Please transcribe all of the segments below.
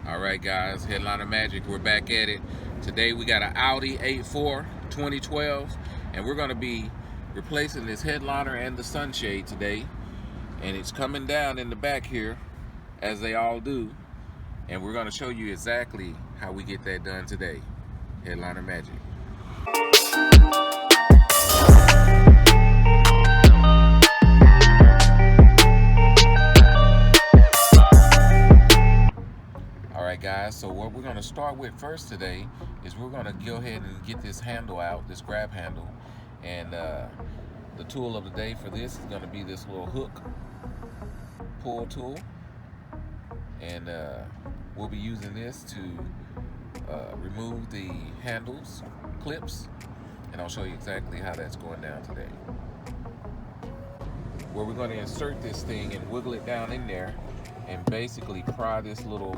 All right, guys, Headliner Magic, we're back at it. Today we got an Audi A4 2012, and we're going to be replacing this headliner and the sunshade today. And it's coming down in the back here, as they all do. And we're going to show you exactly how we get that done today. Headliner Magic. Alright guys, so what we're going to start with first today is we're going to go ahead and get this handle out, this grab handle. And the tool of the day for this is going to be this little hook pull tool. And we'll be using this to remove the handles, clips, and I'll show you exactly how that's going down today. Where we're going to insert this thing and wiggle it down in there and basically pry this little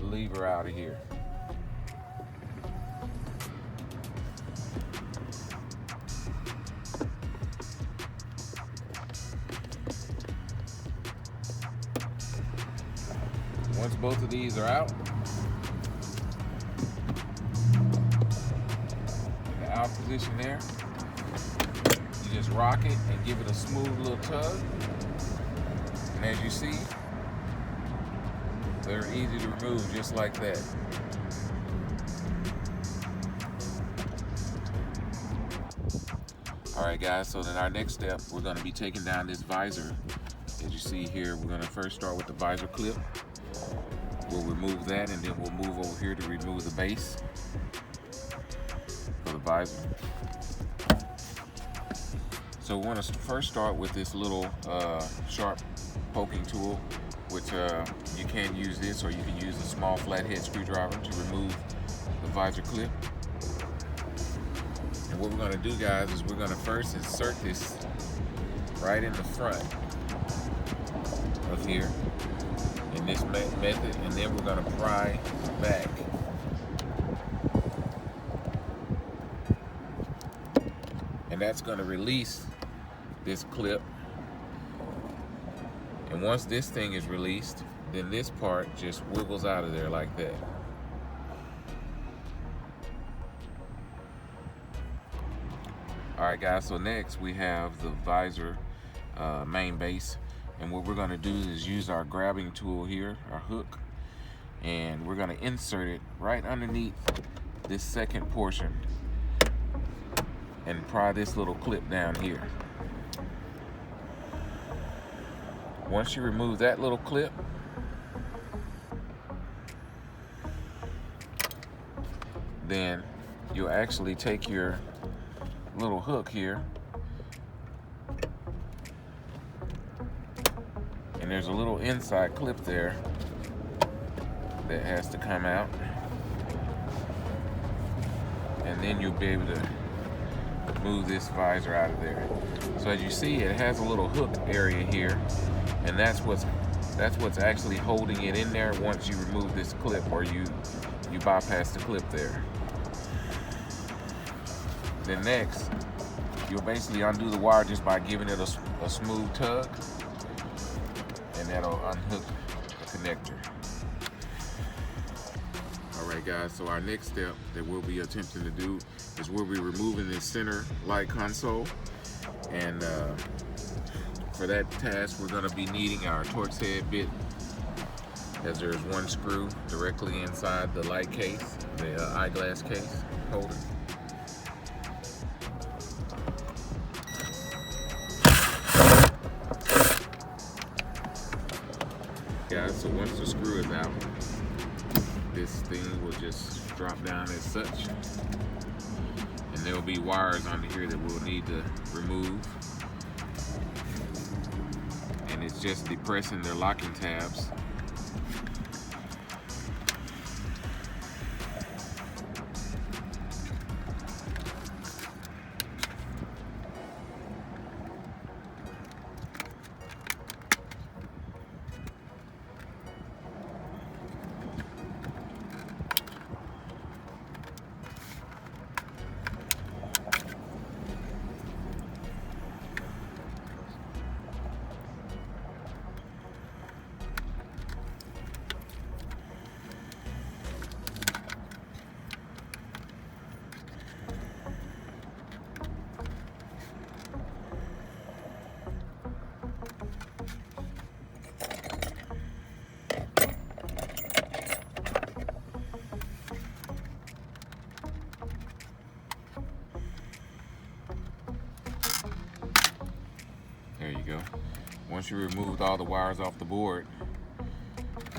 lever out of here. Once both of these are out, in the out position there, you just rock it and give it a smooth little tug. And as you see, they're easy to remove just like that. Alright guys, so then our next step, we're going to be taking down this visor. As you see here, we're going to first start with the visor clip. We'll remove that, and then we'll move over here to remove the base for the visor. So we want to first start with this little sharp poking tool, which you can use this, or you can use a small flathead screwdriver to remove the visor clip. And what we're going to do, guys, is we're going to first insert this right in the front of here in this method, and then we're going to pry back. And that's going to release this clip. And once this thing is released, then this part just wiggles out of there like that. Alright guys, so next we have the visor main base. And what we're going to do is use our grabbing tool here, our hook, and we're going to insert it right underneath this second portion and pry this little clip down here. Once you remove that little clip, then you'll actually take your little hook here, and there's a little inside clip there that has to come out, and then you'll be able to move this visor out of there. So as you see, it has a little hook area here, and that's what's actually holding it in there once you remove this clip, or you bypass the clip there. Then next, you'll basically undo the wire just by giving it a smooth tug, and that'll unhook the connector. Alright guys, so our next step that we'll be attempting to do is we'll be removing this center light console, and for that task we're going to be needing our Torx head bit, as there's one screw directly inside the light case, the eyeglass case holder. Guys, so once the screw is out, this thing will just drop down as such, and there will be wires under here that we'll need to remove, and it's just depressing their locking tabs. Once you removed all the wires off the board,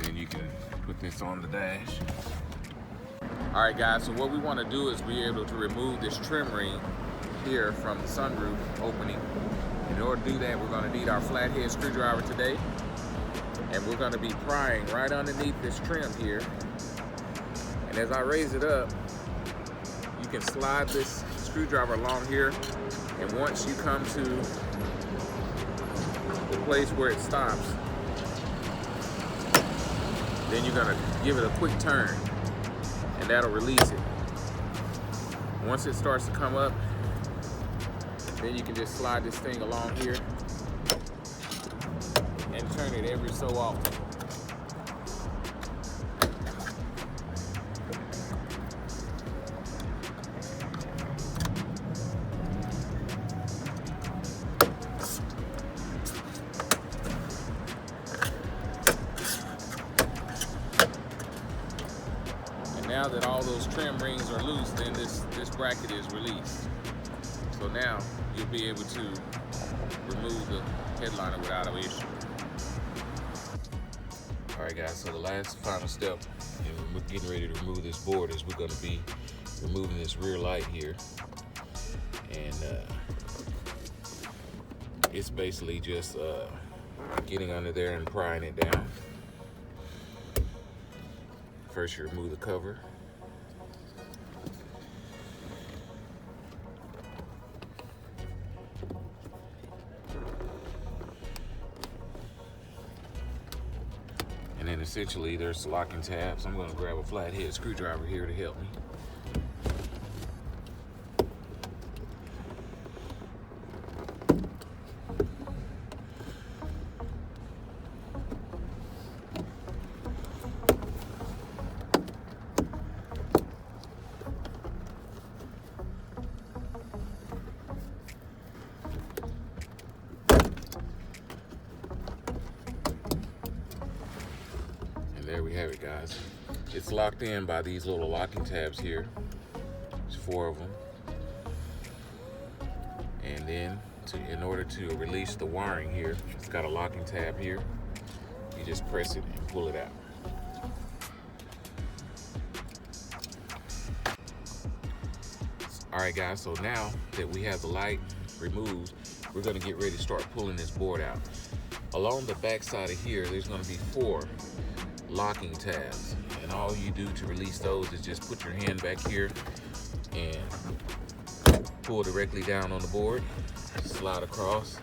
then you can put this on the dash. All right, guys, so what we want to do is be able to remove this trim ring here from the sunroof opening. In order to do that, we're going to need our flathead screwdriver today, and we're going to be prying right underneath this trim here. And as I raise it up, you can slide this screwdriver along here, and once you come to the place where it stops, then you're going to give it a quick turn, and that'll release it. Once it starts to come up, then you can just slide this thing along here and turn it every so often. And now that all those trim rings are loose, then this bracket is released. So now you'll be able to remove the headliner without an issue. All right, guys, so the last final step in getting ready to remove this board is we're going to be removing this rear light here. And it's basically just getting under there and prying it down. First, you remove the cover. And then essentially there's the locking tabs. I'm going to grab a flathead screwdriver here to help me. There we have it, guys. It's locked in by these little locking tabs here. There's 4 of them. And then in order to release the wiring here, it's got a locking tab here. You just press it and pull it out. All right, guys, so now that we have the light removed, we're gonna get ready to start pulling this board out. Along the back side of here, there's gonna be 4 locking tabs, and all you do to release those is just put your hand back here and pull directly down on the board, slide across,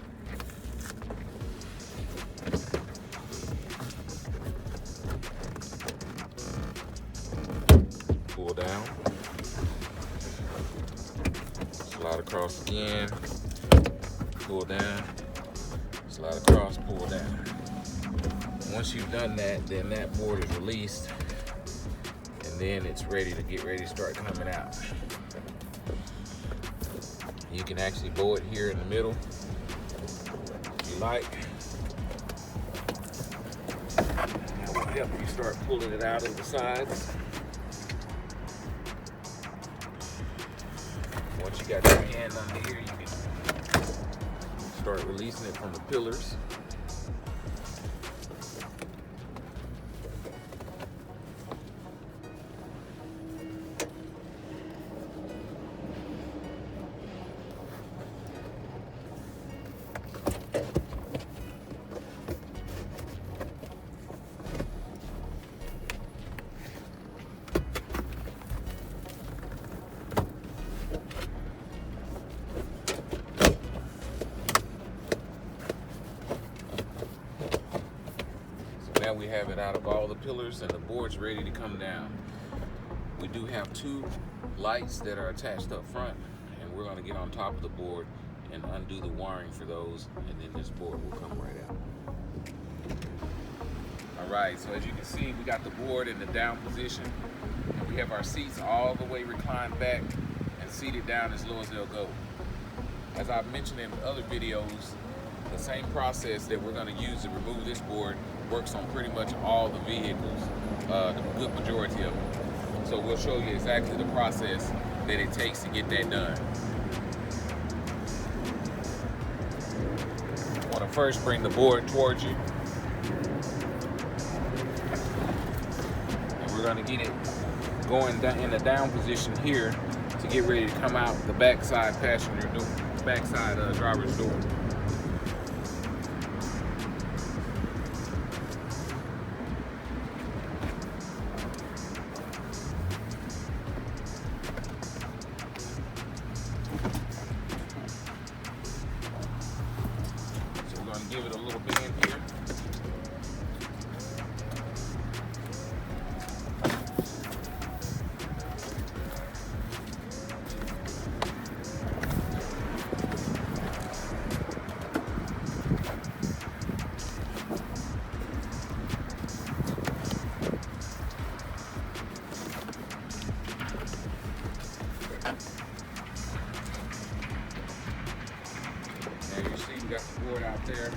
pull down, slide across again, pull down, slide across, pull down. Once you've done that, then that board is released, and then it's ready to start coming out. You can actually bow it here in the middle if you like. That will help you start pulling it out of the sides. Once you got your hand under here, you can start releasing it from the pillars. Now we have it out of all the pillars and the board's ready to come down. We do have 2 lights that are attached up front, and we're going to get on top of the board and undo the wiring for those, and then this board will come right out. All right, so as you can see, we got the board in the down position, and we have our seats all the way reclined back and seated down as low as they'll go. As I've mentioned in other videos, the same process that we're going to use to remove this board works on pretty much all the vehicles, the good majority of them. So we'll show you exactly the process that it takes to get that done. Want to first bring the board towards you. And we're going to get it going down in the down position here to get ready to come out the backside passenger door, backside driver's door. So we're going to give it a little bend here. Now you see we got the board out there.